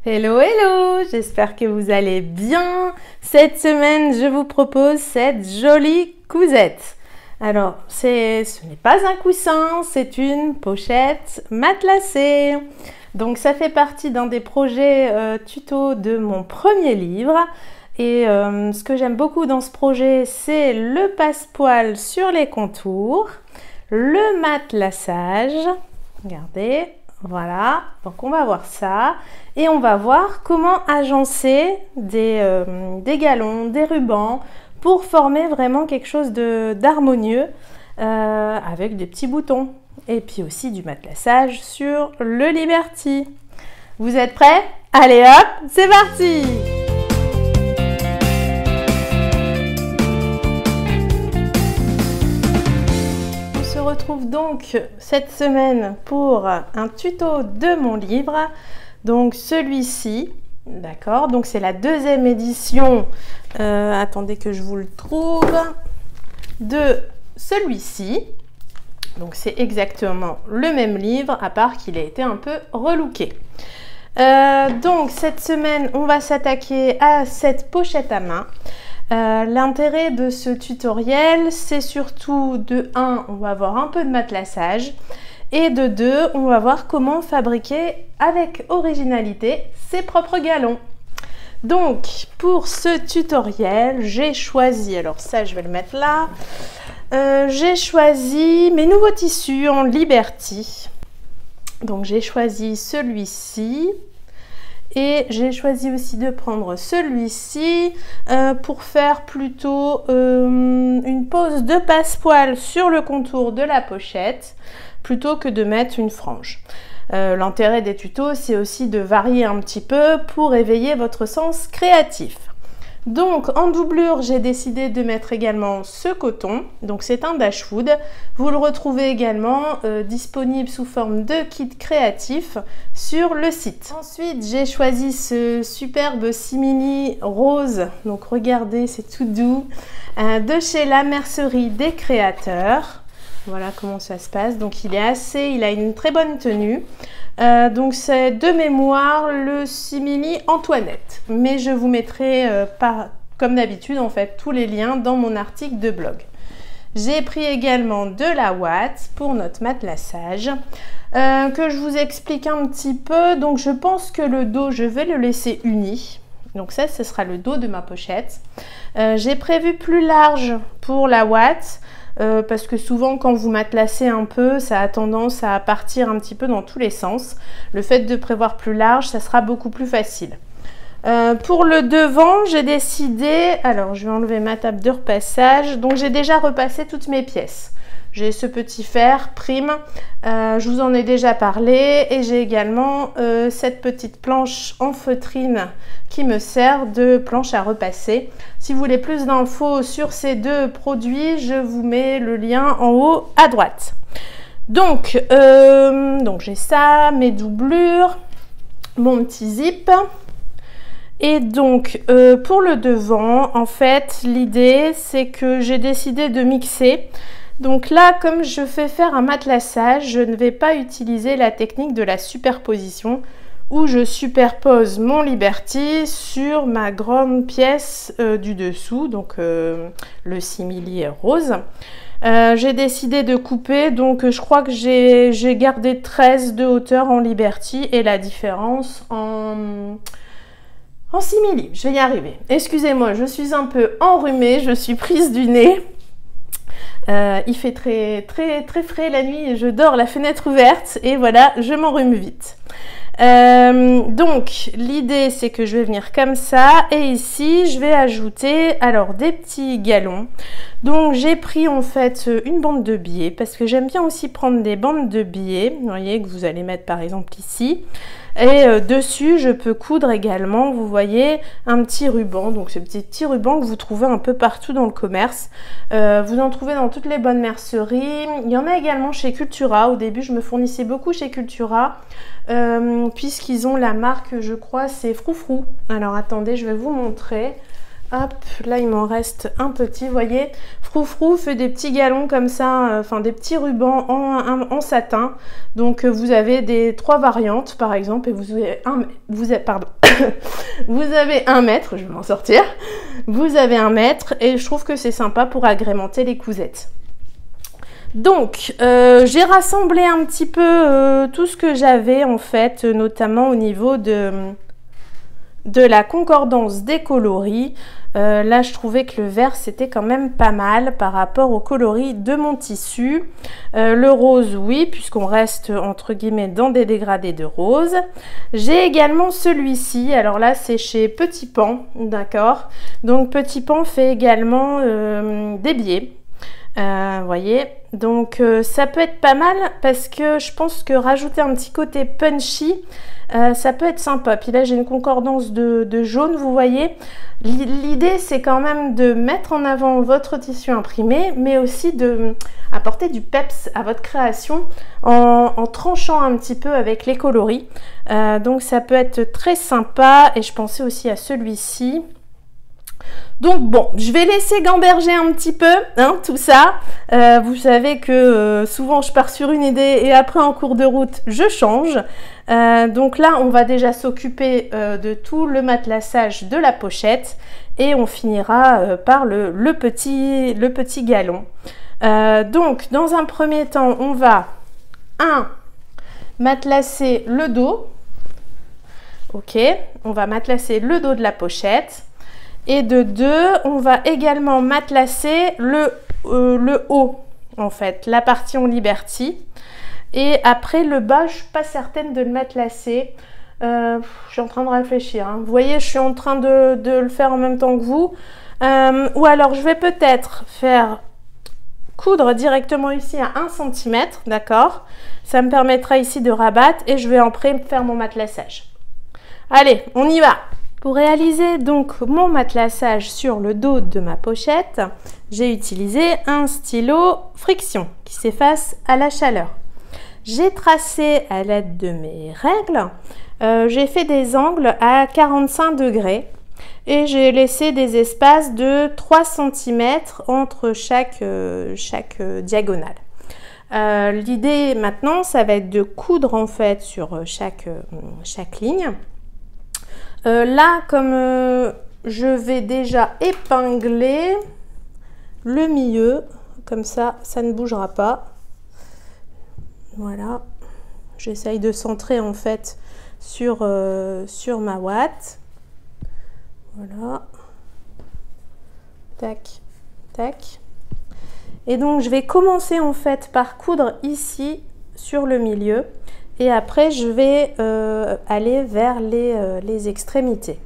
Hello, hello! J'espère que vous allez bien. Cette semaine, je vous propose cette jolie cousette. Alors, ce n'est pas un coussin, c'est une pochette matelassée. Donc, ça fait partie d'un des projets tuto de mon premier livre. Et ce que j'aime beaucoup dans ce projet, c'est le passepoil sur les contours, le matelassage. Regardez. Voilà, donc on va voir ça et on va voir comment agencer des galons, des rubans pour former vraiment quelque chose d'harmonieux avec des petits boutons et puis aussi du matelassage sur le Liberty. Vous êtes prêts? Allez hop, c'est parti! Retrouve donc cette semaine pour un tuto de mon livre, donc celui-ci, d'accord, donc c'est la deuxième édition, attendez que je vous le trouve, de celui-ci, donc c'est exactement le même livre à part qu'il a été un peu relooké. Donc cette semaine on va s'attaquer à cette pochette à main. L'intérêt de ce tutoriel, c'est surtout de 1, on va voir un peu de matelassage et de 2, on va voir comment fabriquer avec originalité ses propres galons. Donc pour ce tutoriel, j'ai choisi, alors ça je vais le mettre là, j'ai choisi mes nouveaux tissus en Liberty. Donc j'ai choisi celui-ci. Et j'ai choisi aussi de prendre celui-ci pour faire plutôt une pose de passepoil sur le contour de la pochette plutôt que de mettre une frange. L'intérêt des tutos, c'est aussi de varier un petit peu pour éveiller votre sens créatif. Donc en doublure, j'ai décidé de mettre également ce coton, donc c'est un Dashwood. Vous le retrouvez également disponible sous forme de kit créatif sur le site. Ensuite, j'ai choisi ce superbe simili rose, donc regardez, c'est tout doux, de chez La Mercerie des Créateurs. Voilà comment ça se passe. Donc il a une très bonne tenue. Donc c'est de mémoire le simili Antoinette. Mais je vous mettrai comme d'habitude en fait tous les liens dans mon article de blog. J'ai pris également de la ouate pour notre matelassage. Que je vous explique un petit peu. Donc je pense que le dos, je vais le laisser uni. Donc ça, ce sera le dos de ma pochette. J'ai prévu plus large pour la ouate. Parce que souvent quand vous matelassez un peu, ça a tendance à partir un petit peu dans tous les sens. Le fait de prévoir plus large, ça sera beaucoup plus facile. Pour le devant, j'ai décidé, alors je vais enlever ma table de repassage, donc j'ai déjà repassé toutes mes pièces. J'ai ce petit fer prime, je vous en ai déjà parlé, et j'ai également cette petite planche en feutrine qui me sert de planche à repasser. Si vous voulez plus d'infos sur ces deux produits, je vous mets le lien en haut à droite. Donc j'ai ça, mes doublures, mon petit zip. Et donc pour le devant, en fait, l'idée c'est que j'ai décidé de mixer. Donc là, comme je fais faire un matelassage, je ne vais pas utiliser la technique de la superposition où je superpose mon Liberty sur ma grande pièce du dessous, donc le simili rose. J'ai décidé de couper, donc je crois que j'ai gardé 13 de hauteur en Liberty et la différence en simili. Je vais y arriver. Excusez-moi, je suis un peu enrhumée, je suis prise du nez. Il fait très frais la nuit et je dors la fenêtre ouverte et voilà, je m'enrhume vite. Donc l'idée c'est que je vais venir comme ça et ici je vais ajouter alors des petits galons. Donc j'ai pris en fait une bande de billets parce que j'aime bien aussi prendre des bandes de billets, vous voyez, que vous allez mettre par exemple ici. Et dessus, je peux coudre également, vous voyez, un petit ruban. Donc, ce petit ruban que vous trouvez un peu partout dans le commerce. Vous en trouvez dans toutes les bonnes merceries. Il y en a également chez Cultura. Au début, je me fournissais beaucoup chez Cultura. Puisqu'ils ont la marque, je crois, c'est Froufrou. Alors, attendez, je vais vous montrer. Hop, là il m'en reste un petit, vous voyez. Froufrou fait des petits galons comme ça, enfin des petits rubans en satin. Donc vous avez 3 variantes par exemple, et vous avez pardon, vous avez 1 mètre, je vais m'en sortir. Vous avez 1 mètre et je trouve que c'est sympa pour agrémenter les cousettes. Donc, j'ai rassemblé un petit peu tout ce que j'avais en fait, notamment au niveau de la concordance des coloris. Là, je trouvais que le vert, c'était quand même pas mal par rapport au coloris de mon tissu. Le rose, oui, puisqu'on reste entre guillemets dans des dégradés de rose. J'ai également celui-ci. Alors là, c'est chez Petit Pan, d'accord. Donc, Petit Pan fait également des biais. Voyez, donc ça peut être pas mal parce que je pense que rajouter un petit côté punchy, ça peut être sympa. Puis là j'ai une concordance de jaune, vous voyez. L'idée c'est quand même de mettre en avant votre tissu imprimé, mais aussi de apporter du peps à votre création en tranchant un petit peu avec les coloris. Donc ça peut être très sympa, et je pensais aussi à celui-ci. Donc bon, je vais laisser gamberger un petit peu tout ça. Vous savez que souvent je pars sur une idée et après en cours de route je change. Donc là on va déjà s'occuper de tout le matelassage de la pochette et on finira par le petit galon. Donc dans un premier temps on va matelasser le dos. Ok, on va matelasser le dos de la pochette. Et de 2, on va également matelasser le haut, en fait, la partie en liberty. Et après, le bas, je ne suis pas certaine de le matelasser. Je suis en train de réfléchir. Vous voyez, je suis en train de le faire en même temps que vous. Ou alors, je vais peut-être faire coudre directement ici à 1 cm, d'accord. Ça me permettra ici de rabattre et je vais après faire mon matelassage. Allez, on y va. Pour réaliser donc mon matelassage sur le dos de ma pochette, j'ai utilisé un stylo friction qui s'efface à la chaleur. J'ai tracé à l'aide de mes règles, j'ai fait des angles à 45 degrés et j'ai laissé des espaces de 3 cm entre chaque diagonale. L'idée maintenant, ça va être de coudre en fait sur chaque ligne. Là, comme je vais déjà épingler le milieu, comme ça ne bougera pas. Voilà, j'essaye de centrer en fait sur ma ouate. Voilà, tac, tac. Et donc, je vais commencer en fait par coudre ici sur le milieu. Et après, je vais aller vers les extrémités.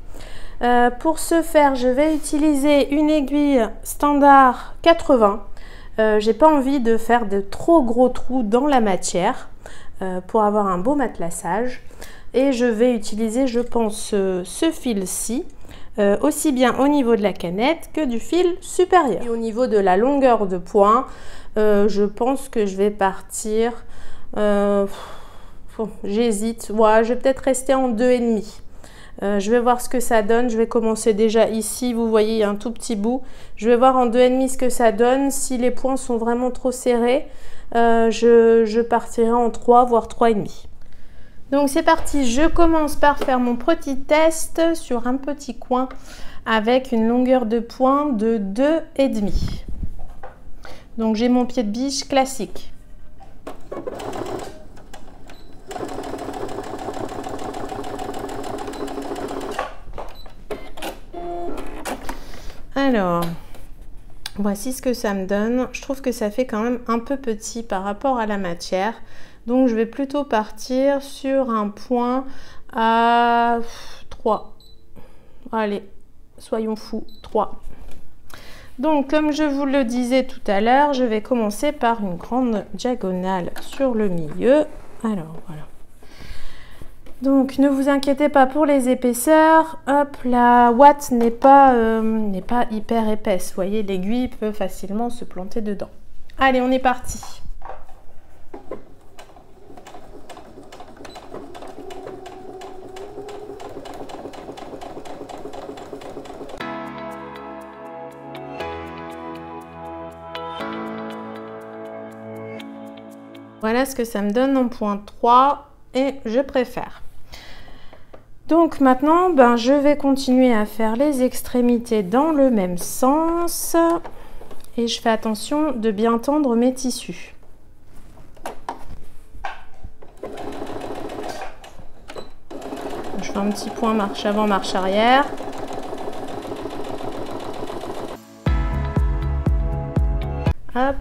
Pour ce faire, je vais utiliser une aiguille standard 80. J'ai pas envie de faire de trop gros trous dans la matière pour avoir un beau matelassage. Et je vais utiliser, je pense, ce fil-ci, aussi bien au niveau de la canette que du fil supérieur. Et au niveau de la longueur de point, je pense que je vais partir... j'hésite, ouais, je vais peut-être rester en 2,5. Je vais voir ce que ça donne. Je vais commencer déjà ici, vous voyez, il y a un tout petit bout. Je vais voir en 2,5 ce que ça donne. Si les points sont vraiment trop serrés, je partirai en 3, voire 3,5. Donc c'est parti, je commence par faire mon petit test sur un petit coin avec une longueur de point de 2,5. Donc j'ai mon pied de biche classique. Alors, voici ce que ça me donne. Je trouve que ça fait quand même un peu petit par rapport à la matière. Donc, je vais plutôt partir sur un point à 3. Allez, soyons fous, 3. Donc, comme je vous le disais tout à l'heure, je vais commencer par une grande diagonale sur le milieu. Alors, voilà. Donc, ne vous inquiétez pas pour les épaisseurs. Hop, la ouate n'est pas hyper épaisse. Vous voyez, l'aiguille peut facilement se planter dedans. Allez, on est parti. Voilà ce que ça me donne en point 3 et je préfère. Donc maintenant, ben, je vais continuer à faire les extrémités dans le même sens et je fais attention de bien tendre mes tissus. Je fais un petit point marche avant, marche arrière. Hop.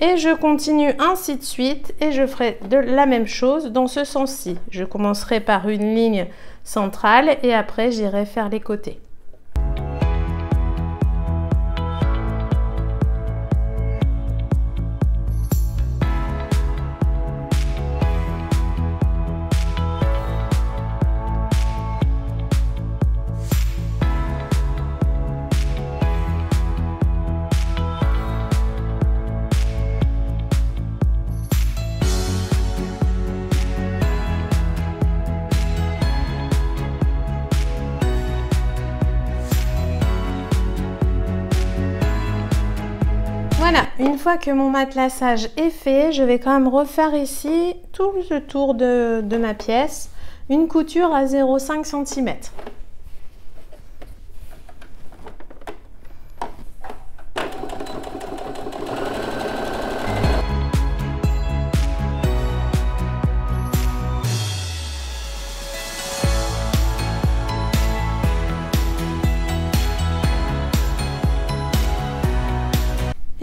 Et je continue ainsi de suite et je ferai de la même chose dans ce sens-ci. Je commencerai par une ligne centrale et après j'irai faire les côtés. Voilà, une fois que mon matelassage est fait, je vais quand même refaire ici tout le tour de ma pièce, une couture à 0,5 cm.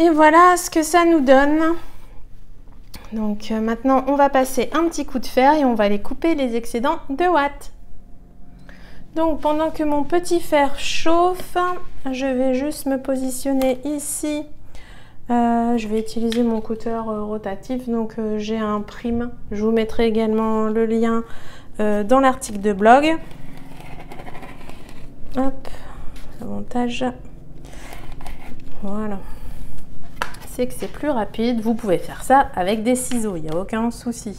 Et voilà ce que ça nous donne. Donc maintenant, on va passer un petit coup de fer et on va aller couper les excédents de watts. Donc pendant que mon petit fer chauffe, je vais juste me positionner ici. Je vais utiliser mon cutter rotatif, donc j'ai un prime. Je vous mettrai également le lien dans l'article de blog. Hop, le montage. Voilà. Que c'est plus rapide, vous pouvez faire ça avec des ciseaux, il n'y a aucun souci.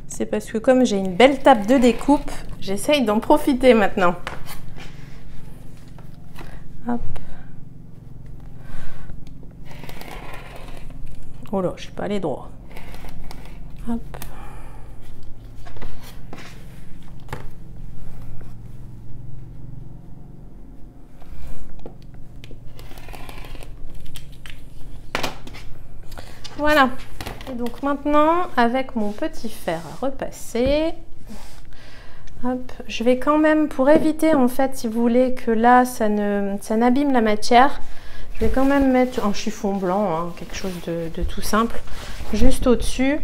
C'est parce que comme j'ai une belle table de découpe, j'essaye d'en profiter maintenant. Hop. Oh là, je suis pas allée droit. Hop. Voilà, et donc maintenant avec mon petit fer à repasser, hop, je vais quand même, pour éviter en fait, si vous voulez que là ça n'abîme la matière, je vais quand même mettre un chiffon blanc, hein, quelque chose de tout simple, juste au-dessus.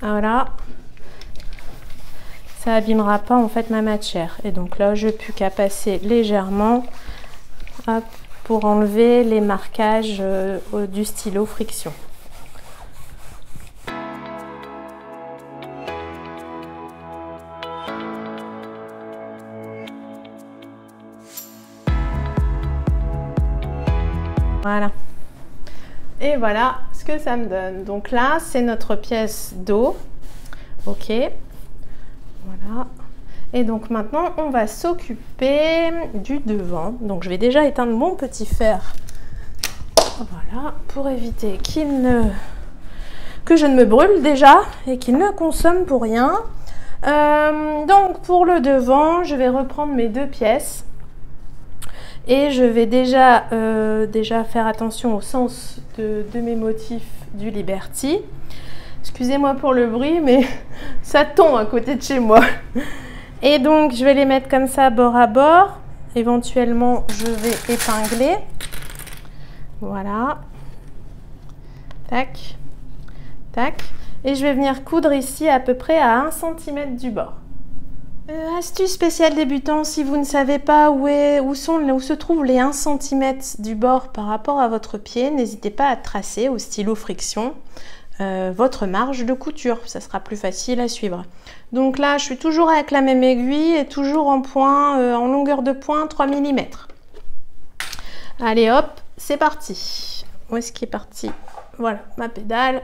Voilà, ça abîmera pas en fait ma matière. Et donc là, je n'ai plus qu'à passer légèrement, hop, pour enlever les marquages du stylo friction. Voilà. Et voilà ce que ça me donne. Donc là, c'est notre pièce dos. Ok. Voilà. Et donc maintenant, on va s'occuper du devant. Donc je vais déjà éteindre mon petit fer. Voilà. Pour éviter que je ne me brûle déjà et qu'il ne consomme pour rien. Donc pour le devant, je vais reprendre mes deux pièces. Et je vais déjà faire attention au sens de mes motifs du Liberty. Excusez-moi pour le bruit, mais ça tombe à côté de chez moi. Et donc, je vais les mettre comme ça, bord à bord. Éventuellement, je vais épingler. Voilà. Tac. Tac. Et je vais venir coudre ici à peu près à 1 cm du bord. Astuce spéciale débutant, si vous ne savez pas où se trouvent les 1 cm du bord par rapport à votre pied, n'hésitez pas à tracer au stylo friction votre marge de couture, ça sera plus facile à suivre. Donc là, je suis toujours avec la même aiguille et toujours en point, en longueur de point 3 mm. Allez hop, c'est parti. Où est-ce qu'il est parti? Voilà, ma pédale.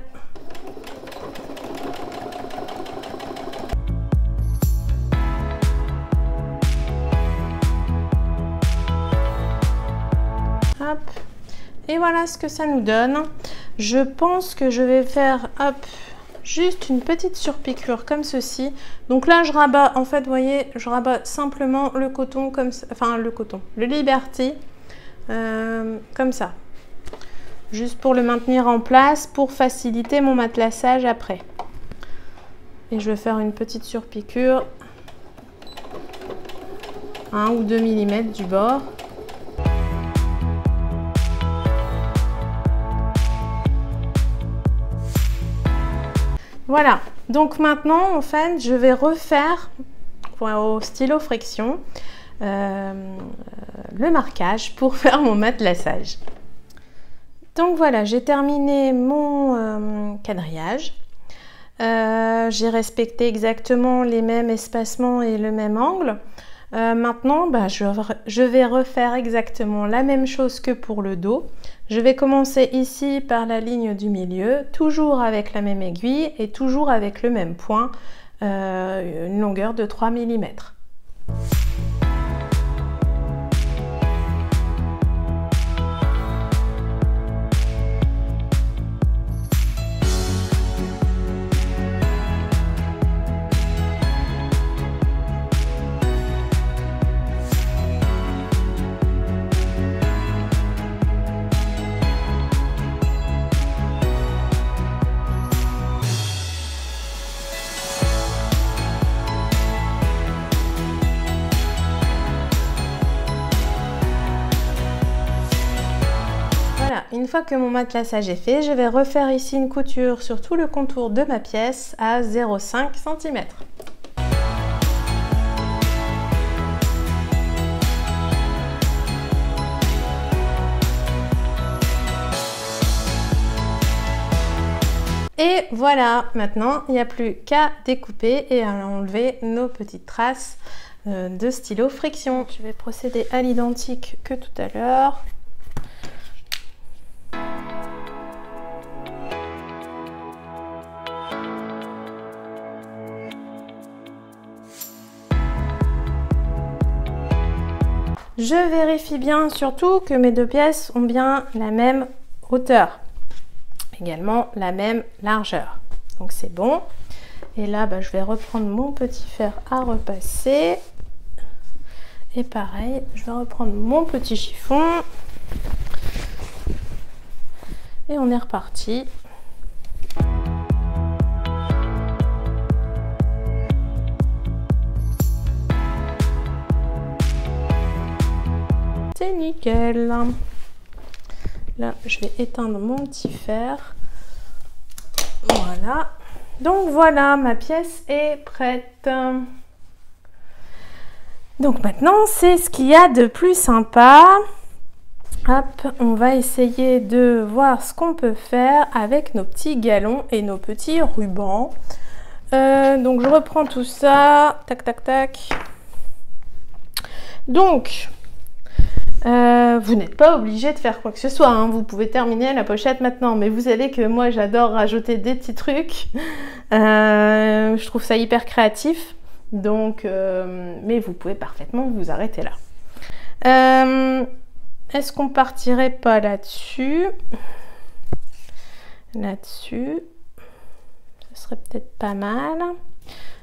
Hop. Et voilà ce que ça nous donne. Je pense que je vais faire, hop, juste une petite surpiqûre comme ceci. Donc là je rabats, en fait vous voyez, je rabats simplement le coton comme ça, enfin le coton, le Liberty comme ça, juste pour le maintenir en place, pour faciliter mon matelassage après. Et je vais faire une petite surpiqûre, 1 ou 2 mm du bord. Voilà, donc maintenant en fait je vais refaire au stylo friction le marquage pour faire mon matelassage. Donc voilà, j'ai terminé mon quadrillage. J'ai respecté exactement les mêmes espacements et le même angle. Maintenant, je vais refaire exactement la même chose que pour le dos. Je vais commencer ici par la ligne du milieu, toujours avec la même aiguille et toujours avec le même point, une longueur de 3 mm. Une fois que mon matelassage est fait, je vais refaire ici une couture sur tout le contour de ma pièce à 0,5 cm. Et voilà, maintenant il n'y a plus qu'à découper et à enlever nos petites traces de stylo friction. Je vais procéder à l'identique que tout à l'heure. Je vérifie bien surtout que mes deux pièces ont bien la même hauteur, également la même largeur. Donc c'est bon. Et là, je vais reprendre mon petit fer à repasser. Et pareil, je vais reprendre mon petit chiffon. Et on est reparti. C'est nickel. Là, je vais éteindre mon petit fer. Voilà. Donc voilà, ma pièce est prête. Donc maintenant, c'est ce qu'il y a de plus sympa. Hop, on va essayer de voir ce qu'on peut faire avec nos petits galons et nos petits rubans. Donc je reprends tout ça. Tac, tac, tac. Donc... vous n'êtes pas obligé de faire quoi que ce soit, hein. Vous pouvez terminer la pochette maintenant, mais vous savez que moi j'adore rajouter des petits trucs. Je trouve ça hyper créatif, donc mais vous pouvez parfaitement vous arrêter là. Est-ce qu'on partirait pas là-dessus? Là-dessus, ce serait peut-être pas mal.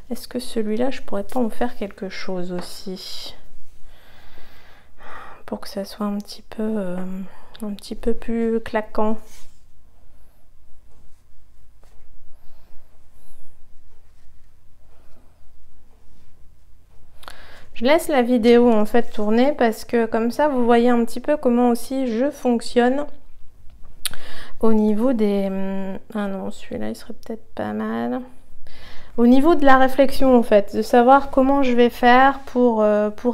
Est-ce que celui-là, je pourrais pas en faire quelque chose aussi? Pour que ça soit un petit peu plus claquant. Je laisse la vidéo en fait tourner parce que comme ça vous voyez un petit peu comment aussi je fonctionne au niveau des... Ah non, celui-là il serait peut-être pas mal. Au niveau de la réflexion en fait, de savoir comment je vais faire pour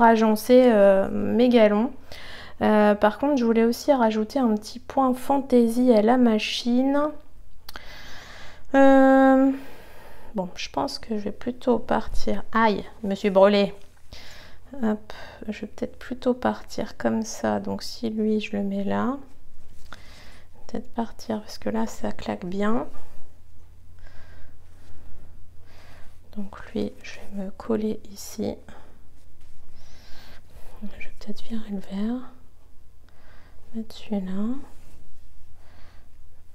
agencer mes galons. Par contre, je voulais aussi rajouter un petit point fantaisie à la machine. Bon, je pense que je vais plutôt partir... Aïe, je me suis brûlée. Hop, je vais peut-être plutôt partir comme ça. Donc si lui, je le mets là. Peut-être partir parce que là, ça claque bien. Donc lui, je vais me coller ici. Je vais peut-être virer le vert. Mettre celui-là.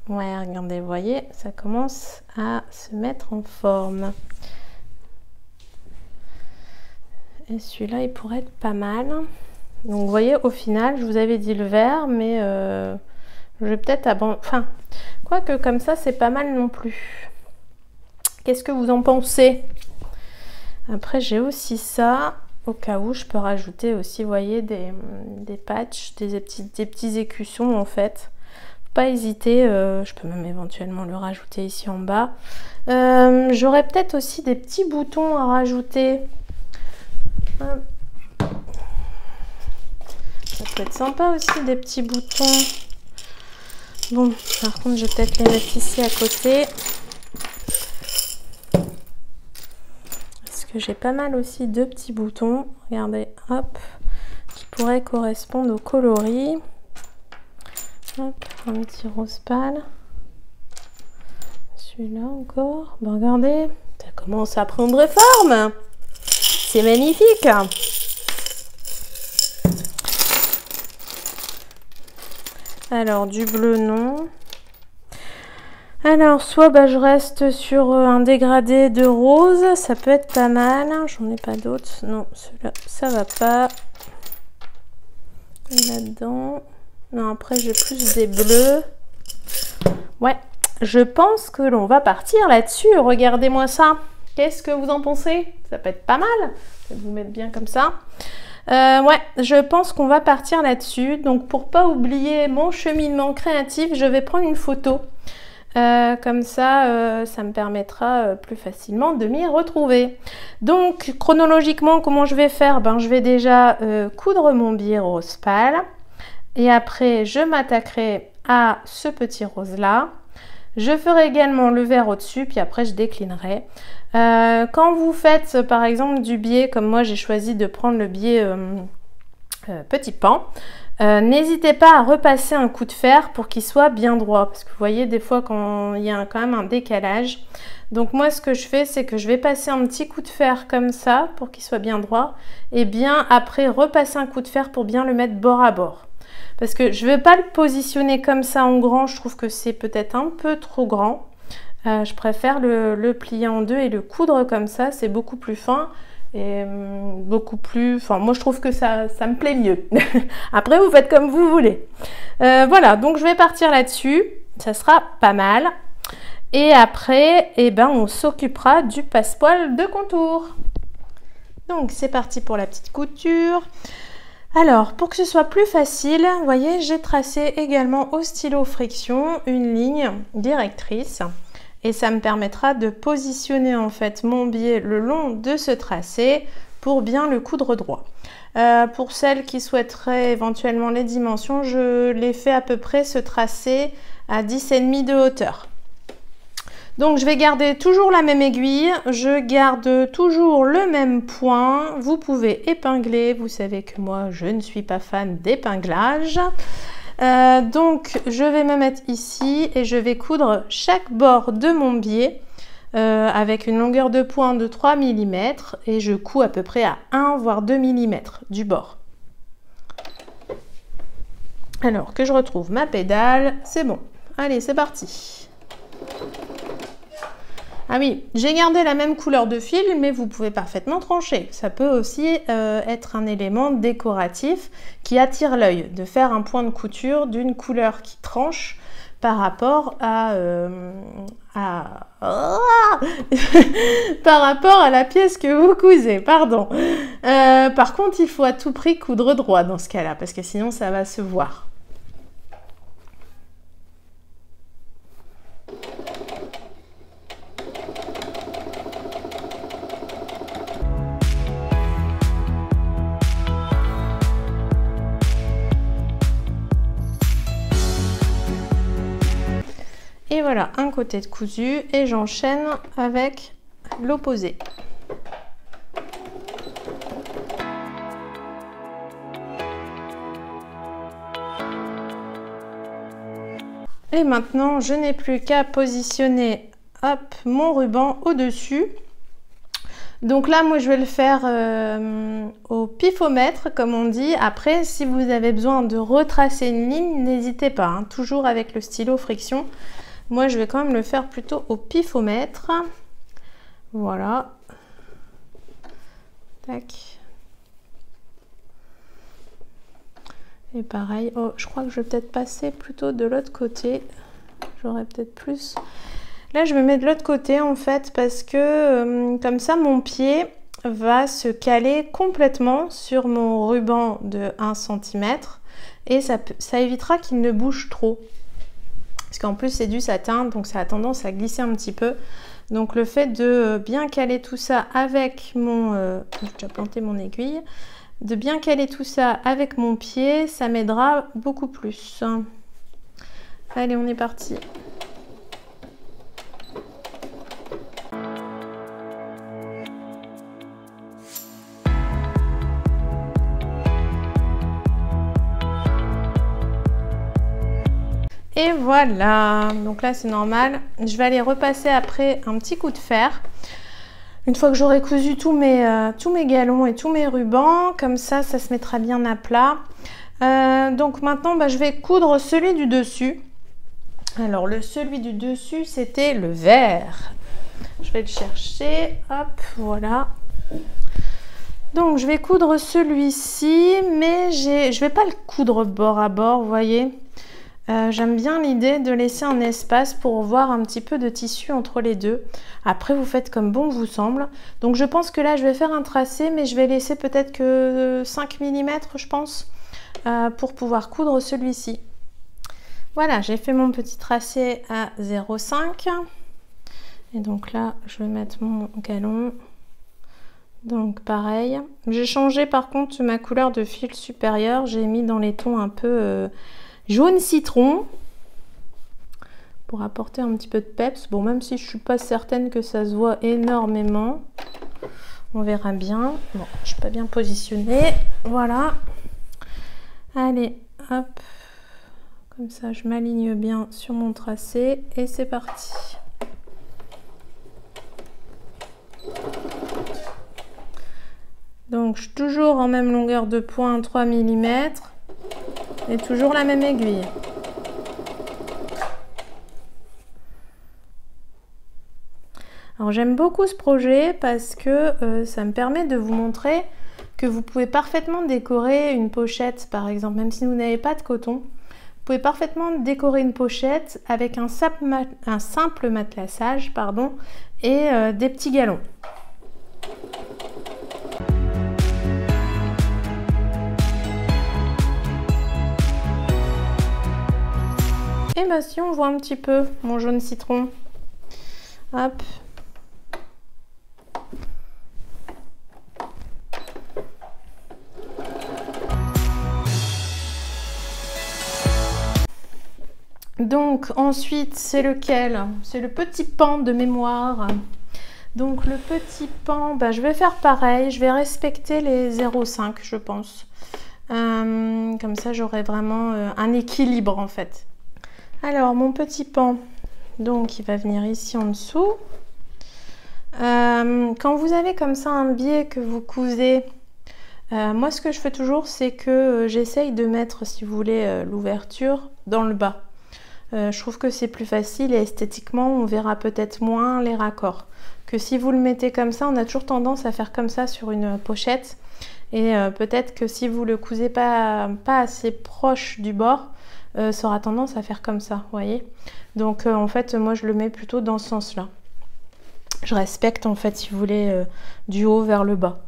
Ouais, regardez, vous voyez, ça commence à se mettre en forme. Et celui-là, il pourrait être pas mal. Donc, vous voyez, au final, je vous avais dit le vert, mais je vais peut-être abandonner. Enfin, quoique comme ça, c'est pas mal non plus. Qu'est-ce que vous en pensez? Après, j'ai aussi ça. Au cas où, je peux rajouter aussi, vous voyez, des patchs, des petits écussons, en fait. Pas hésiter, je peux même éventuellement le rajouter ici en bas. J'aurais peut-être aussi des petits boutons à rajouter. Ça peut être sympa aussi, des petits boutons. Bon, par contre, je vais peut-être les mettre ici à côté. Parce que j'ai pas mal aussi de petits boutons. Regardez, hop, qui pourraient correspondre au coloris. Hop, un petit rose pâle. Celui-là encore. Ben, regardez, ça commence à prendre forme. C'est magnifique. Alors, du bleu, non. Alors, soit bah, je reste sur un dégradé de rose. Ça peut être pas mal. J'en ai pas d'autres. Non, celui-là, ça va pas. Et là-dedans. Non, après, j'ai plus des bleus. Ouais, je pense que l'on va partir là-dessus. Regardez-moi ça. Qu'est-ce que vous en pensez? Ça peut être pas mal. Je vais vous mettre bien comme ça. Ouais, je pense qu'on va partir là-dessus. Donc, pour pas oublier mon cheminement créatif, je vais prendre une photo. Comme ça, ça me permettra plus facilement de m'y retrouver. Donc, chronologiquement, comment je vais faire? Ben, je vais déjà coudre mon biais rose pâle. Et après, je m'attaquerai à ce petit rose-là. Je ferai également le vert au-dessus, puis après, je déclinerai. Quand vous faites, par exemple, du biais, comme moi, j'ai choisi de prendre le biais petit pan, n'hésitez pas à repasser un coup de fer pour qu'il soit bien droit. Parce que vous voyez, des fois, quand il y a quand même un décalage. Donc, moi, ce que je fais, c'est que je vais passer un petit coup de fer comme ça pour qu'il soit bien droit. Et bien, après, repasser un coup de fer pour bien le mettre bord à bord. Parce que je ne vais pas le positionner comme ça en grand, je trouve que c'est peut-être un peu trop grand. Je préfère le plier en deux et le coudre comme ça, c'est beaucoup plus fin et beaucoup plus... Enfin, moi je trouve que ça me plaît mieux. Après, vous faites comme vous voulez. Voilà, donc je vais partir là-dessus, ça sera pas mal. Et après, eh ben, on s'occupera du passepoil de contour. Donc c'est parti pour la petite couture. Alors, pour que ce soit plus facile, vous voyez, j'ai tracé également au stylo friction une ligne directrice et ça me permettra de positionner en fait mon biais le long de ce tracé pour bien le coudre droit. Pour celles qui souhaiteraient éventuellement les dimensions, je l'ai fait à peu près ce tracé à 10,5 de hauteur. Donc je vais garder toujours la même aiguille, je garde toujours le même point. Vous pouvez épingler, vous savez que moi je ne suis pas fan d'épinglage. Donc je vais me mettre ici et je vais coudre chaque bord de mon biais avec une longueur de point de 3 mm et je couds à peu près à 1 voire 2 mm du bord. Alors que je retrouve ma pédale, c'est bon. Allez, c'est parti. Ah oui, j'ai gardé la même couleur de fil, mais vous pouvez parfaitement trancher. Ça peut aussi être un élément décoratif qui attire l'œil, de faire un point de couture d'une couleur qui tranche par rapport à, par rapport à la pièce que vous cousez, pardon. Par contre, il faut à tout prix coudre droit dans ce cas-là, parce que sinon ça va se voir. Et voilà, un côté de cousu et j'enchaîne avec l'opposé. Et maintenant, je n'ai plus qu'à positionner hop, mon ruban au-dessus. Donc là, moi, je vais le faire au pifomètre, comme on dit. Après, si vous avez besoin de retracer une ligne, n'hésitez pas, hein, toujours avec le stylo friction. Moi, je vais quand même le faire plutôt au pifomètre. Voilà. Tac. Et pareil. Oh, je crois que je vais peut-être passer plutôt de l'autre côté. J'aurais peut-être plus... Là, je me mets de l'autre côté en fait parce que comme ça, mon pied va se caler complètement sur mon ruban de 1 cm et ça évitera qu'il ne bouge trop. Parce qu'en plus, c'est du satin, donc ça a tendance à glisser un petit peu. Donc le fait de bien caler tout ça avec mon... j'ai déjà planté mon aiguille. De bien caler tout ça avec mon pied, ça m'aidera beaucoup plus. Allez, on est parti. Et voilà, donc là c'est normal. Je vais aller repasser après un petit coup de fer. Une fois que j'aurai cousu tous mes galons et tous mes rubans, comme ça, ça se mettra bien à plat. Donc maintenant, je vais coudre celui du dessus. Alors celui du dessus, c'était le vert. Je vais le chercher, hop, voilà. Donc je vais coudre celui-ci, mais je vais pas le coudre bord à bord, vous voyez. J'aime bien l'idée de laisser un espace pour voir un petit peu de tissu entre les deux. Après, vous faites comme bon vous semble. Donc je pense que là, je vais faire un tracé, mais je vais laisser peut-être que 5 mm, je pense, pour pouvoir coudre celui-ci. Voilà, j'ai fait mon petit tracé à 0,5. Et donc là, je vais mettre mon galon. Donc pareil. J'ai changé par contre ma couleur de fil supérieur. J'ai mis dans les tons un peu... jaune citron pour apporter un petit peu de peps. Bon, même si je suis pas certaine que ça se voit énormément, on verra bien. Bon, je suis pas bien positionnée. Voilà. Allez, hop, comme ça, je m'aligne bien sur mon tracé et c'est parti. Donc, je suis toujours en même longueur de pointe, 3 mm. Et toujours la même aiguille. Alors j'aime beaucoup ce projet parce que ça me permet de vous montrer que vous pouvez parfaitement décorer une pochette, par exemple, même si vous n'avez pas de coton. Vous pouvez parfaitement décorer une pochette avec un simple matelassage, pardon, et des petits galons. Et bah si on voit un petit peu mon jaune citron, hop. Donc ensuite c'est lequel? C'est le petit pan de mémoire. Donc le petit pan, je vais faire pareil, je vais respecter les 0,5 je pense. Comme ça j'aurai vraiment un équilibre en fait. Alors mon petit pan, donc il va venir ici en dessous. Quand vous avez comme ça un biais que vous cousez, moi ce que je fais toujours c'est que j'essaye de mettre, si vous voulez, l'ouverture dans le bas. Je trouve que c'est plus facile et esthétiquement on verra peut-être moins les raccords. Que si vous le mettez comme ça, on a toujours tendance à faire comme ça sur une pochette. Et peut-être que si vous le cousez pas assez proche du bord, ça aura tendance à faire comme ça, vous voyez. Donc en fait moi je le mets plutôt dans ce sens là. Je respecte en fait, si vous voulez, du haut vers le bas.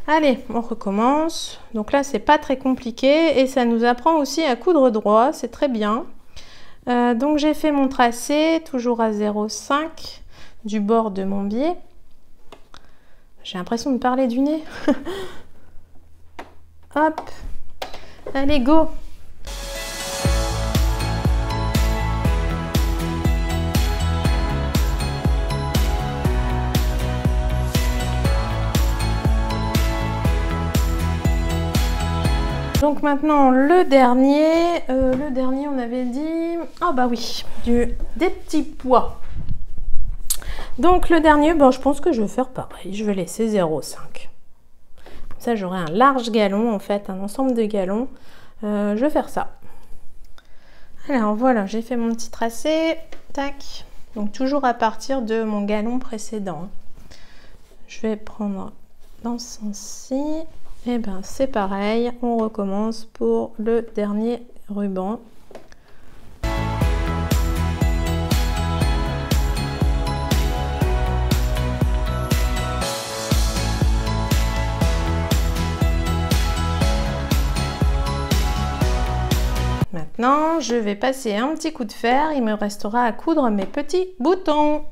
Allez, on recommence. Donc là c'est pas très compliqué et ça nous apprend aussi à coudre droit, c'est très bien. Donc j'ai fait mon tracé toujours à 0,5 du bord de mon biais. J'ai l'impression de parler du nez. Hop, allez go. Donc maintenant le dernier on avait dit, ah bah oui, des petits pois. Donc le dernier, bon, je pense que je vais faire pareil. Je vais laisser 0,5. Comme ça, j'aurai un large galon, en fait, un ensemble de galons. Je vais faire ça. Alors voilà, j'ai fait mon petit tracé. Tac. Donc toujours à partir de mon galon précédent. Je vais prendre dans ce sens-ci. Et ben c'est pareil, on recommence pour le dernier ruban. Maintenant, je vais passer un petit coup de fer. Il me restera à coudre mes petits boutons.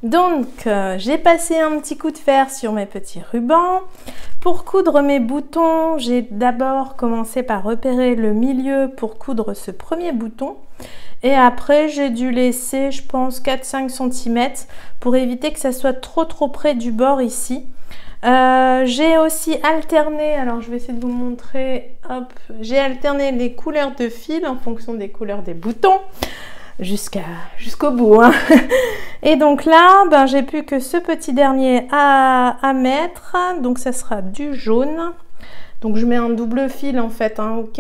Donc, j'ai passé un petit coup de fer sur mes petits rubans. Pour coudre mes boutons, j'ai d'abord commencé par repérer le milieu pour coudre ce premier bouton. Et après, j'ai dû laisser, je pense, 4-5 cm pour éviter que ça soit trop près du bord ici. J'ai aussi alterné, alors je vais essayer de vous montrer, hop, j'ai alterné les couleurs de fil en fonction des couleurs des boutons jusqu'au bout. Hein. Et donc là, ben, j'ai plus que ce petit dernier à mettre, donc ça sera du jaune. Donc je mets un double fil en fait, hein, ok.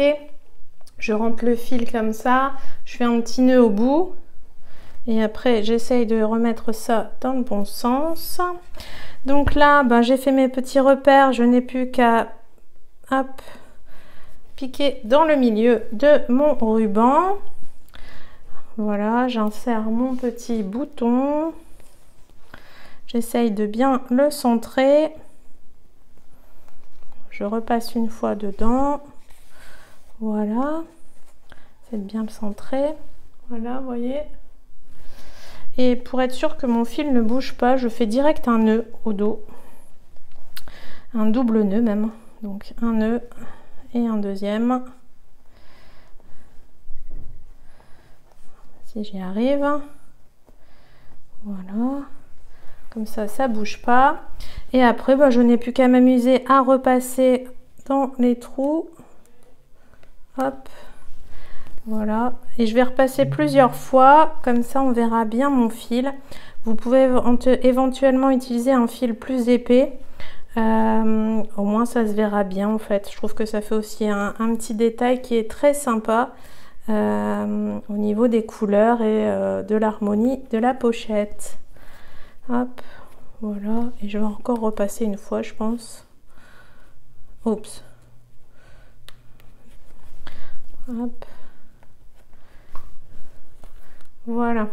Je rentre le fil comme ça, je fais un petit nœud au bout. Et après, j'essaye de remettre ça dans le bon sens. Donc là, ben, j'ai fait mes petits repères. Je n'ai plus qu'à piquer dans le milieu de mon ruban. Voilà, j'insère mon petit bouton. J'essaye de bien le centrer. Je repasse une fois dedans. Voilà. C'est bien le centrer. Voilà, vous voyez. Et pour être sûr que mon fil ne bouge pas, je fais direct un nœud au dos. Un double nœud même. Donc un nœud et un deuxième. Si j'y arrive. Voilà. Comme ça, ça bouge pas. Et après, bah, je n'ai plus qu'à m'amuser à repasser dans les trous. Hop. Voilà, et je vais repasser plusieurs fois, comme ça on verra bien mon fil. Vous pouvez éventuellement utiliser un fil plus épais, au moins ça se verra bien en fait. Je trouve que ça fait aussi un petit détail qui est très sympa au niveau des couleurs et de l'harmonie de la pochette. Hop, voilà, et je vais encore repasser une fois je pense. Oups. Hop. Voilà,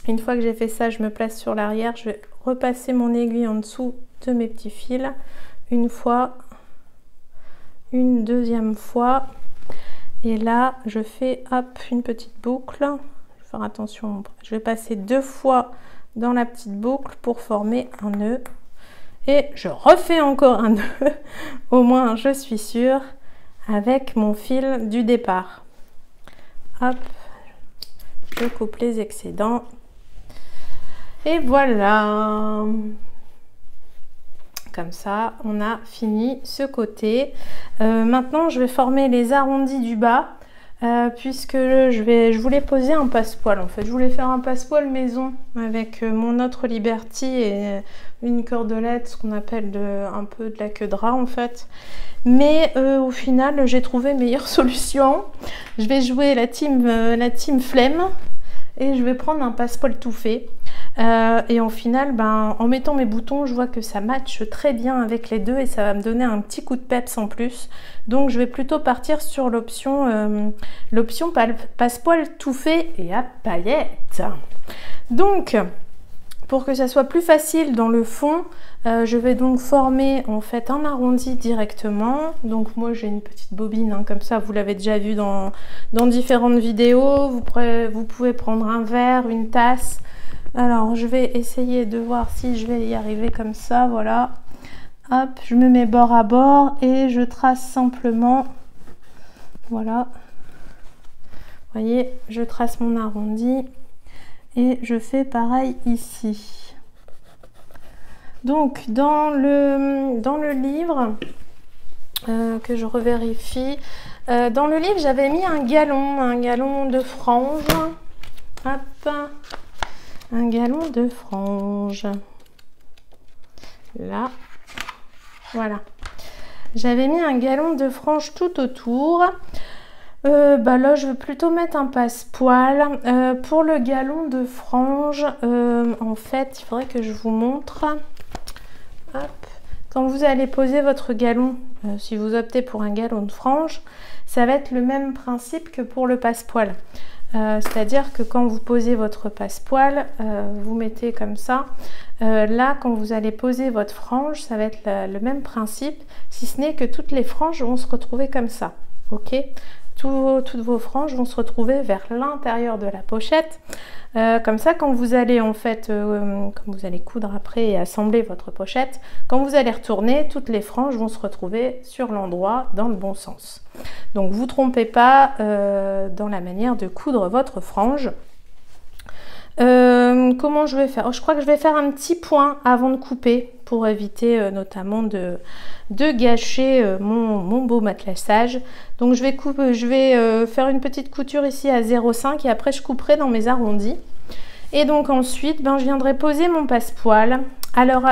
une fois que j'ai fait ça, je me place sur l'arrière, je vais repasser mon aiguille en dessous de mes petits fils une fois, une deuxième fois, et là je fais hop une petite boucle. Je vais faire attention, je vais passer 2 fois dans la petite boucle pour former un nœud et je refais encore un nœud, au moins je suis sûre, avec mon fil du départ. Hop. Je coupe les excédents et voilà, comme ça on a fini ce côté. Maintenant je vais former les arrondis du bas puisque je voulais poser un passepoil en fait. Je voulais faire un passepoil maison avec mon autre Liberty et une cordelette, ce qu'on appelle un peu de la queue de rat en fait. Mais au final, j'ai trouvé meilleure solution. Je vais jouer la team flemme et je vais prendre un passepoil tout fait. Et au final, ben, en mettant mes boutons, je vois que ça matche très bien avec les deux et ça va me donner un petit coup de peps en plus. Donc je vais plutôt partir sur l'option passepoil tout fait et à paillettes. Donc, pour que ça soit plus facile dans le fond, je vais donc former en fait un arrondi directement. Donc moi j'ai une petite bobine, hein, comme ça vous l'avez déjà vu dans différentes vidéos. Vous pouvez prendre un verre, une tasse. Alors je vais essayer de voir si je vais y arriver comme ça, voilà. Hop, je me mets bord à bord et je trace simplement, voilà. Vous voyez, je trace mon arrondi et je fais pareil ici. Donc dans le livre, que je revérifie, dans le livre j'avais mis un galon de frange. Hop. un galon de frange. Là, voilà. J'avais mis un galon de frange tout autour. Là, je vais plutôt mettre un passepoil. Pour le galon de frange, en fait, il faudrait que je vous montre. Hop. Quand vous allez poser votre galon, si vous optez pour un galon de frange, ça va être le même principe que pour le passepoil. C'est-à-dire que quand vous posez votre passepoil, vous mettez comme ça. Là, quand vous allez poser votre frange, ça va être le même principe, si ce n'est que toutes les franges vont se retrouver comme ça. Ok ? Toutes vos franges vont se retrouver vers l'intérieur de la pochette. Comme ça, quand vous allez en fait, quand vous allez coudre après et assembler votre pochette, quand vous allez retourner, toutes les franges vont se retrouver sur l'endroit dans le bon sens. Donc vous ne trompez pas dans la manière de coudre votre frange. Comment je vais faire? Je crois que je vais faire un petit point avant de couper pour éviter notamment de gâcher mon beau matelassage. Donc je vais faire une petite couture ici à 0,5 et après je couperai dans mes arrondis. Et donc ensuite, je viendrai poser mon passepoil. Alors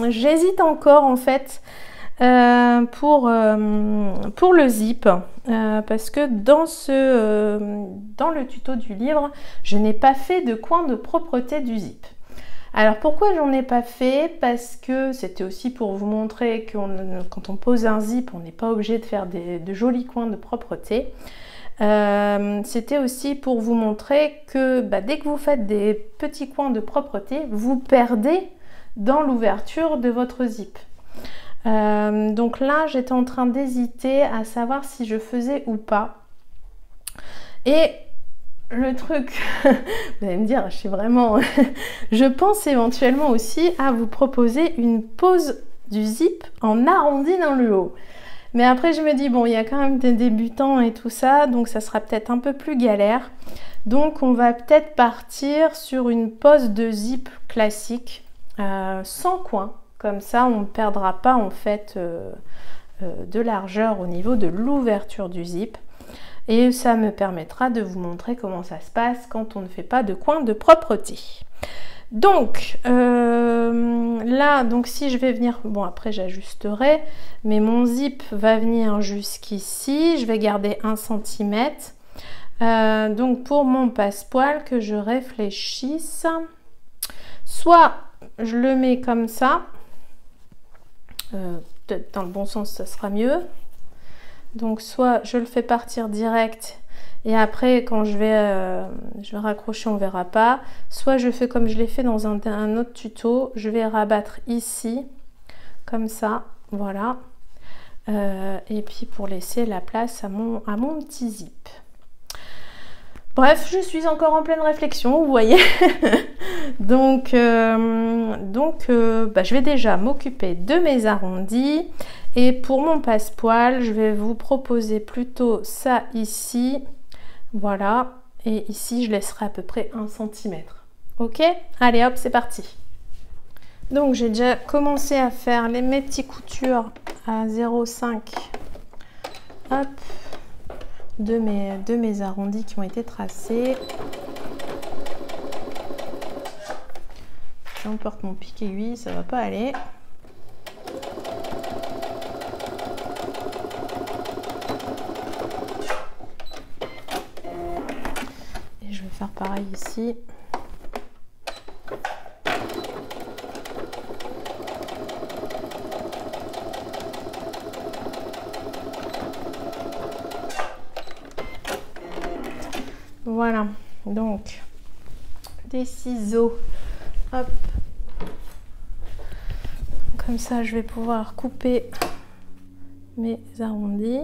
j'hésite encore en fait pour le zip parce que dans le tuto du livre, je n'ai pas fait de coin de propreté du zip. Alors pourquoi j'en ai pas fait? Parce que c'était aussi pour vous montrer que quand on pose un zip, on n'est pas obligé de faire de jolis coins de propreté. C'était aussi pour vous montrer que dès que vous faites des petits coins de propreté, vous perdez dans l'ouverture de votre zip. Donc là, j'étais en train d'hésiter à savoir si je faisais ou pas. Et le truc, vous allez me dire, je suis vraiment... je pense éventuellement aussi à vous proposer une pose du zip en arrondi dans le haut. Mais après, je me dis, bon, il y a quand même des débutants et tout ça, donc ça sera peut-être un peu plus galère. Donc, on va peut-être partir sur une pose de zip classique, sans coin. Comme ça, on ne perdra pas en fait de largeur au niveau de l'ouverture du zip. Et ça me permettra de vous montrer comment ça se passe quand on ne fait pas de coin de propreté. Donc là, donc si je vais venir, bon après j'ajusterai, mais mon zip va venir jusqu'ici, je vais garder 1 cm. Donc pour mon passepoil, que je réfléchisse, soit je le mets comme ça, peut-être dans le bon sens ça sera mieux. Donc soit je le fais partir direct et après quand je vais raccrocher on verra pas. Soit je fais comme je l'ai fait dans un autre tuto, je vais rabattre ici comme ça, voilà. Et puis pour laisser la place à mon petit zip. Bref, je suis encore en pleine réflexion, vous voyez. donc, je vais déjà m'occuper de mes arrondis. Et pour mon passepoil, je vais vous proposer plutôt ça ici. Voilà. Et ici, je laisserai à peu près 1 cm. Ok? Allez, hop, c'est parti. Donc, j'ai déjà commencé à faire mes petites coutures à 0,5. Hop. De mes arrondis qui ont été tracés. J'emporte mon pic aiguille, ça va pas aller. Et je vais faire pareil ici. Voilà, donc des ciseaux, hop, comme ça je vais pouvoir couper mes arrondis.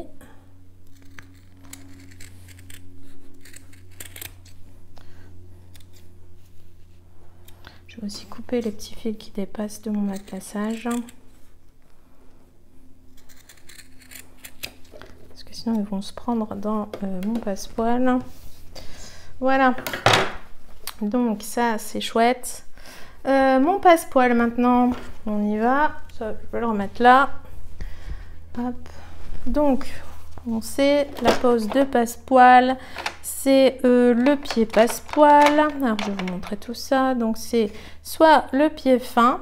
Je vais aussi couper les petits fils qui dépassent de mon matelassage. Parce que sinon ils vont se prendre dans mon passepoil. Voilà, donc ça c'est chouette. Mon passepoil maintenant, on y va. Ça, je vais le remettre là. Hop. Donc, on sait la pose de passepoil. c'est le pied passepoil. Alors je vais vous montrer tout ça. Donc c'est soit le pied fin,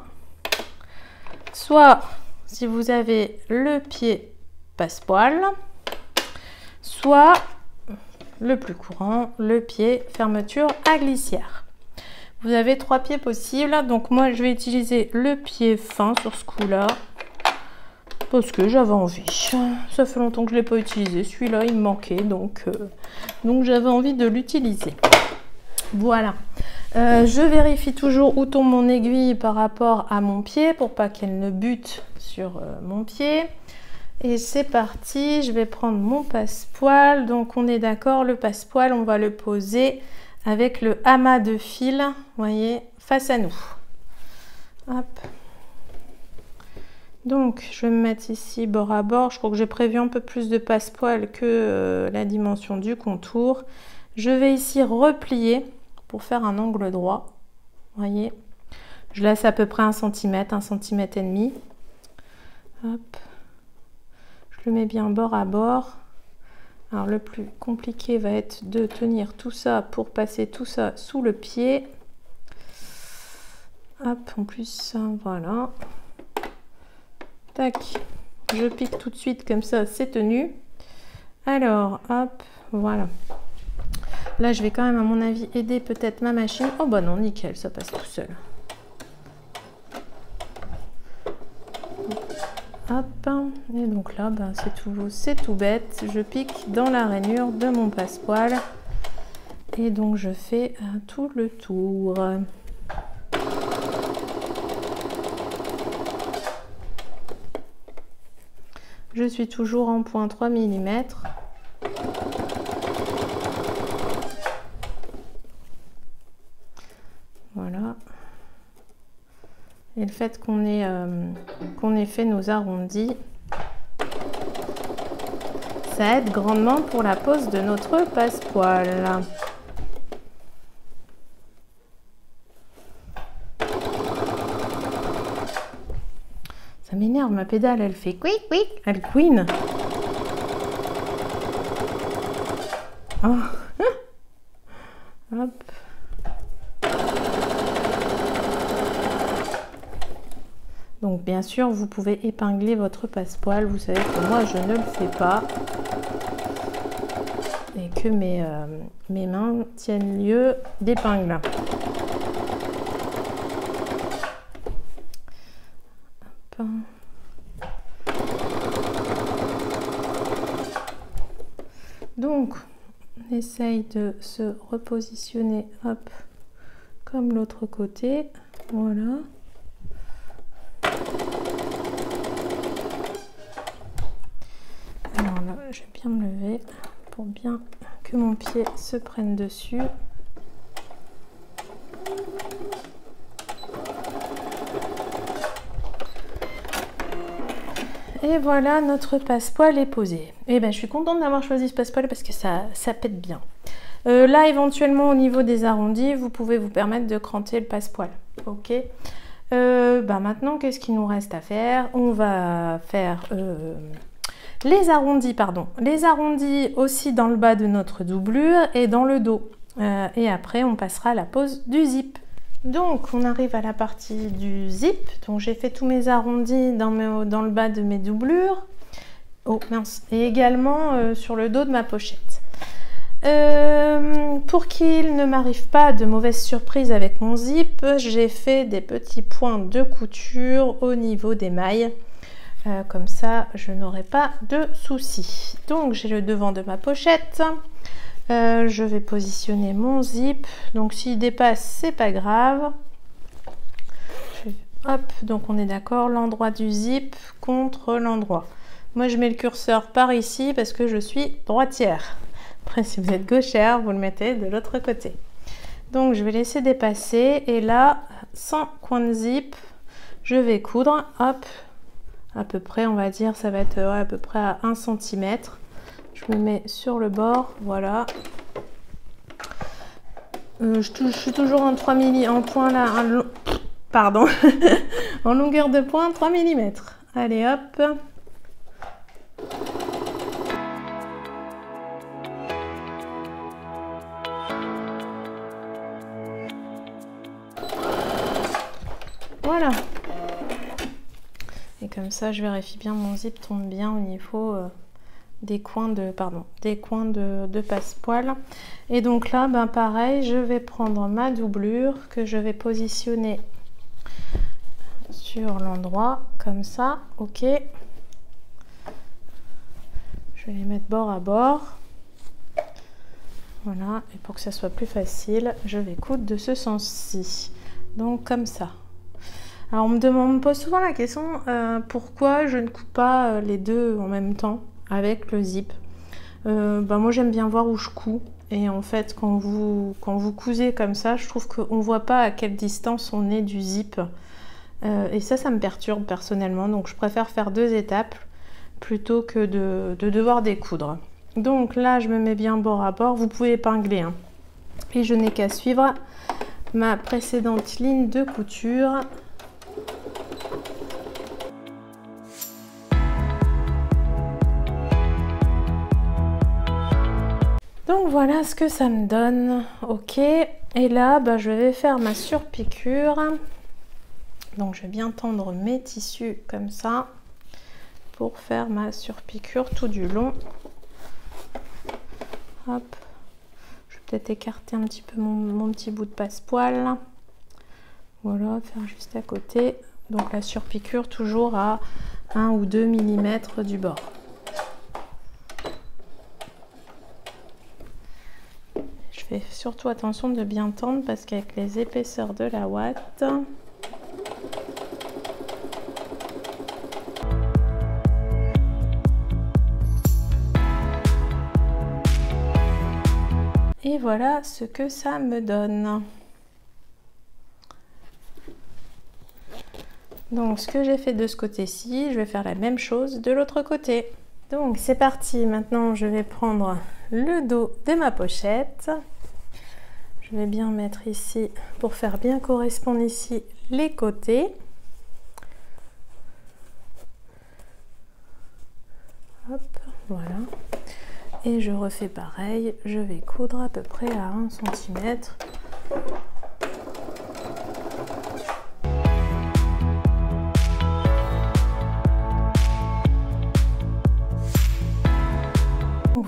soit si vous avez le pied passepoil, soit le plus courant, le pied fermeture à glissière. Vous avez 3 pieds possibles. Donc moi je vais utiliser le pied fin sur ce coup-là parce que j'avais envie. Ça fait longtemps que je ne l'ai pas utilisé. Celui-là il me manquait, donc j'avais envie de l'utiliser. Voilà. Je vérifie toujours où tombe mon aiguille par rapport à mon pied pour pas qu'elle ne bute sur mon pied. Et c'est parti, je vais prendre mon passepoil. Donc on est d'accord, le passepoil, on va le poser avec le amas de fil, vous voyez, face à nous. Hop. Donc je vais me mettre ici bord à bord. Je crois que j'ai prévu un peu plus de passepoil que la dimension du contour. Je vais ici replier pour faire un angle droit. Vous voyez, je laisse à peu près 1 cm, 1,5 cm. Hop. Je le mets bien bord à bord. Alors le plus compliqué va être de tenir tout ça pour passer tout ça sous le pied. Hop, en plus, voilà. Tac, je pique tout de suite comme ça, c'est tenu. Alors, hop, voilà. Là, je vais quand même, à mon avis, aider peut-être ma machine. Oh bah non, nickel, ça passe tout seul. Hop, et donc là, ben, c'est tout bête. Je pique dans la rainure de mon passepoil. Et donc, je fais tout le tour. Je suis toujours en point 3 mm. Voilà. Et le fait qu'on ait fait nos arrondis, ça aide grandement pour la pose de notre passepoil. Ça m'énerve, ma pédale, elle fait quick, quick, elle couine. Oh. Hop. Donc bien sûr, vous pouvez épingler votre passepoil. Vous savez que moi, je ne le fais pas. Et que mes mains tiennent lieu d'épingle. Donc, on essaye de se repositionner, hop, comme l'autre côté. Voilà. Alors là, je vais bien me lever pour bien que mon pied se prenne dessus. Et voilà, notre passepoil est posé. Et ben, je suis contente d'avoir choisi ce passepoil parce que ça pète bien. Là, éventuellement, au niveau des arrondis, vous pouvez vous permettre de cranter le passepoil. Ok. Maintenant, qu'est-ce qu'il nous reste à faire? On va faire les arrondis, pardon. Les arrondis aussi dans le bas de notre doublure et dans le dos. Et après, on passera à la pose du zip. Donc, on arrive à la partie du zip. Donc, j'ai fait tous mes arrondis dans le bas de mes doublures. Oh, mince. Et également sur le dos de ma pochette. Pour qu'il ne m'arrive pas de mauvaises surprises avec mon zip, j'ai fait des petits points de couture au niveau des mailles. Comme ça, je n'aurai pas de soucis. Donc, j'ai le devant de ma pochette. Je vais positionner mon zip. Donc, s'il dépasse, c'est pas grave. Hop, donc on est d'accord, l'endroit du zip contre l'endroit. Moi, je mets le curseur par ici parce que je suis droitière. Après, si vous êtes gauchère, vous le mettez de l'autre côté. Donc, je vais laisser dépasser. Et là, sans coin de zip, je vais coudre. Hop, à peu près, on va dire, ça va être à peu près à 1 cm. Je me mets sur le bord, voilà. Je suis toujours en 3 mm, en point là, pardon, en longueur de point 3 mm. Allez hop. Voilà. Et comme ça, je vérifie bien mon zip tombe bien au niveau des coins de passepoil. Et donc là, ben pareil, je vais prendre ma doublure que je vais positionner sur l'endroit comme ça. Ok. Je vais les mettre bord à bord. Voilà. Et pour que ça soit plus facile, je vais coudre de ce sens-ci. Donc comme ça. Alors on me pose souvent la question pourquoi je ne coupe pas les deux en même temps avec le zip. Moi j'aime bien voir où je couds et en fait quand vous cousez comme ça, je trouve qu'on ne voit pas à quelle distance on est du zip et ça me perturbe personnellement, donc je préfère faire 2 étapes plutôt que de devoir découdre. Donc là je me mets bien bord à bord, vous pouvez épingler hein. Et je n'ai qu'à suivre ma précédente ligne de couture. Donc voilà ce que ça me donne. Ok, et là je vais faire ma surpiqûre. Donc je vais bien tendre mes tissus comme ça pour faire ma surpiqûre tout du long. Hop, je vais peut-être écarter un petit peu mon petit bout de passepoil. Voilà, faire juste à côté. Donc la surpiqûre toujours à 1 ou 2 mm du bord. Je fais surtout attention de bien tendre parce qu'avec les épaisseurs de la ouate, et voilà ce que ça me donne. Donc ce que j'ai fait de ce côté-ci, je vais faire la même chose de l'autre côté. Donc c'est parti, maintenant je vais prendre le dos de ma pochette. Je vais bien mettre ici pour faire bien correspondre ici les côtés. Hop, voilà. Et je refais pareil, je vais coudre à peu près à 1 cm.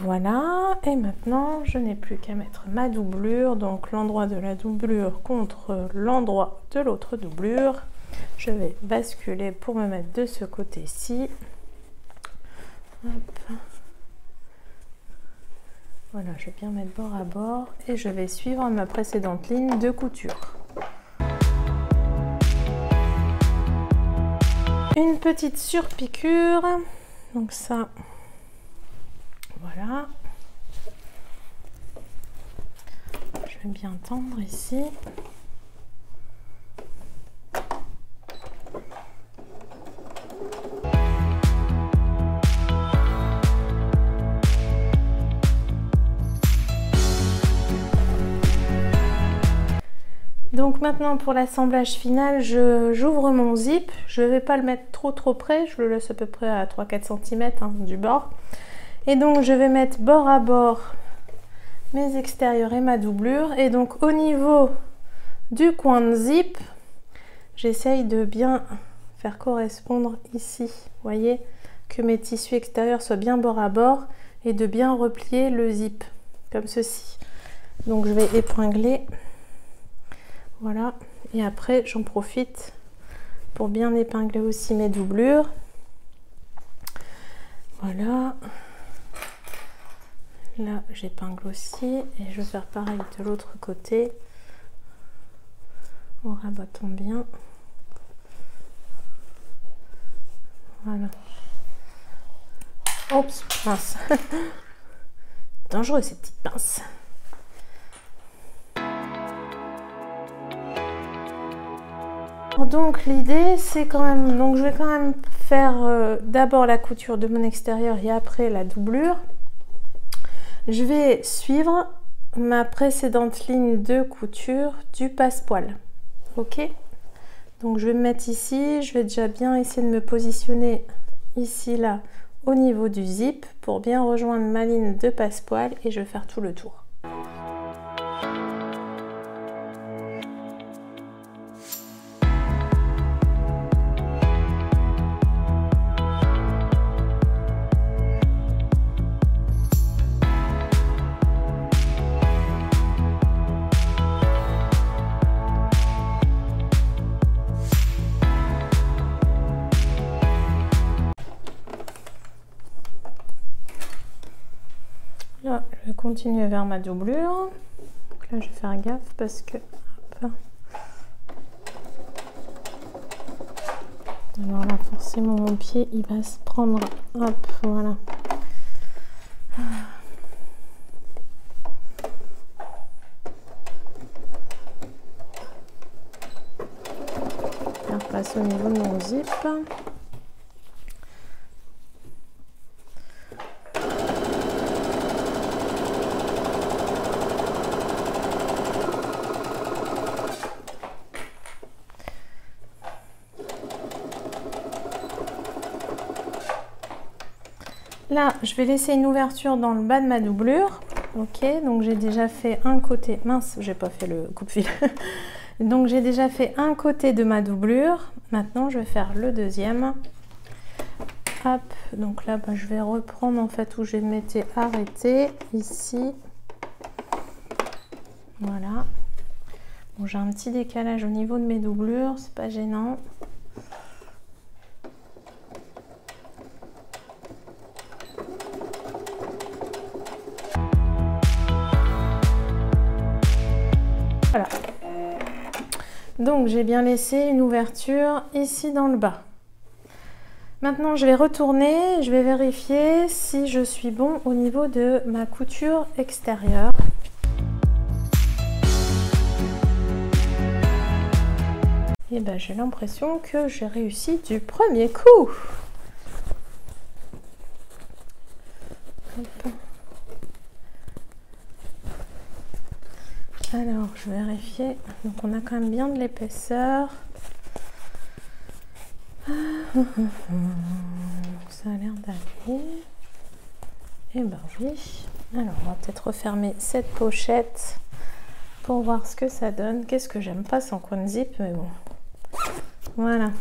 Voilà, et maintenant je n'ai plus qu'à mettre ma doublure, donc l'endroit de la doublure contre l'endroit de l'autre doublure. Je vais basculer pour me mettre de ce côté-ci. Voilà, je vais bien mettre bord à bord et je vais suivre ma précédente ligne de couture. Une petite surpiqûre, donc ça... Voilà, je vais bien tendre ici. Donc maintenant pour l'assemblage final, j'ouvre mon zip. Je ne vais pas le mettre trop près, je le laisse à peu près à 3-4 cm hein, du bord. Et donc je vais mettre bord à bord mes extérieurs et ma doublure. Et donc au niveau du coin de zip, j'essaye de bien faire correspondre ici. Vous voyez, que mes tissus extérieurs soient bien bord à bord et de bien replier le zip, comme ceci. Donc je vais épingler. Voilà. Et après j'en profite pour bien épingler aussi mes doublures. Voilà. Là j'épingle aussi et je vais faire pareil de l'autre côté en rabattant bien. Voilà. Oups, mince. Dangereux ces petites pinces. Donc l'idée c'est quand même, donc je vais quand même faire d'abord la couture de mon extérieur et après la doublure. Je vais suivre ma précédente ligne de couture du passepoil. Ok, donc je vais me mettre ici, je vais déjà bien essayer de me positionner ici là au niveau du zip pour bien rejoindre ma ligne de passepoil et je vais faire tout le tour. Là, je vais continuer vers ma doublure. Donc là, je vais faire gaffe parce que... Hop. Alors là, forcément, mon pied, il va se prendre... Hop, voilà. Faire place au niveau de mon zip. Là, je vais laisser une ouverture dans le bas de ma doublure. Ok, donc j'ai déjà fait un côté. Mince, j'ai pas fait le coupe-fil. Donc j'ai déjà fait un côté de ma doublure. Maintenant, je vais faire le deuxième. Hop, donc là, bah, je vais reprendre en fait où je m'étais arrêtée, ici. Voilà. Bon, j'ai un petit décalage au niveau de mes doublures, c'est pas gênant. Voilà. Donc j'ai bien laissé une ouverture ici dans le bas. Maintenant je vais retourner, je vais vérifier si je suis bon au niveau de ma couture extérieure. Et ben j'ai l'impression que j'ai réussi du premier coup. Hop. Alors, je vais vérifier. Donc, on a quand même bien de l'épaisseur. Ça a l'air d'aller. Et ben oui. Alors, on va peut-être refermer cette pochette pour voir ce que ça donne. Qu'est-ce que j'aime pas sans coin de zip, mais bon. Voilà.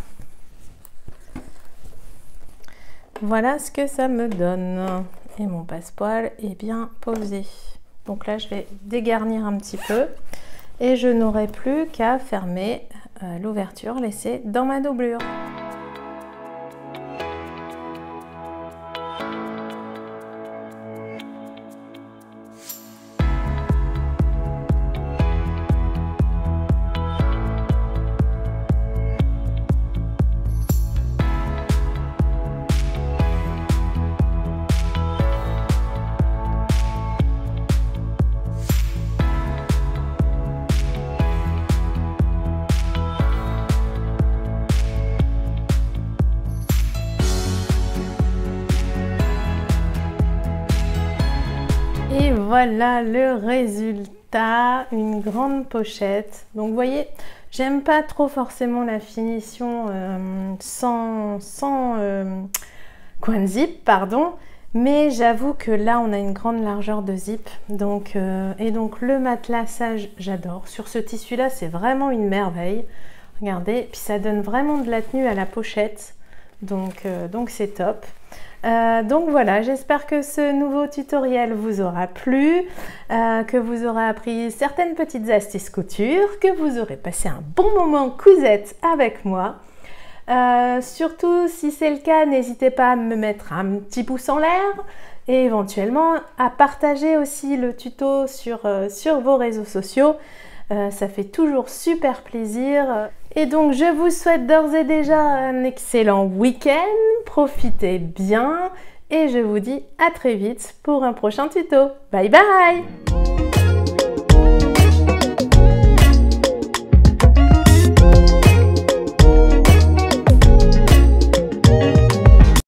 Voilà ce que ça me donne. Et mon passepoil est bien posé. Donc là, je vais dégarnir un petit peu et je n'aurai plus qu'à fermer l'ouverture laissée dans ma doublure. Et voilà le résultat, une grande pochette. Donc vous voyez, j'aime pas trop forcément la finition sans coin de zip, pardon. Mais j'avoue que là, on a une grande largeur de zip. Donc, et donc le matelassage, j'adore. Sur ce tissu-là, c'est vraiment une merveille. Regardez, puis ça donne vraiment de la tenue à la pochette. Donc c'est top. Donc voilà, j'espère que ce nouveau tutoriel vous aura plu, que vous aurez appris certaines petites astuces couture, que vous aurez passé un bon moment cousette avec moi. Surtout si c'est le cas, n'hésitez pas à me mettre un petit pouce en l'air et éventuellement à partager aussi le tuto sur vos réseaux sociaux. Ça fait toujours super plaisir. Et donc je vous souhaite d'ores et déjà un excellent week-end, profitez bien et je vous dis à très vite pour un prochain tuto. Bye bye!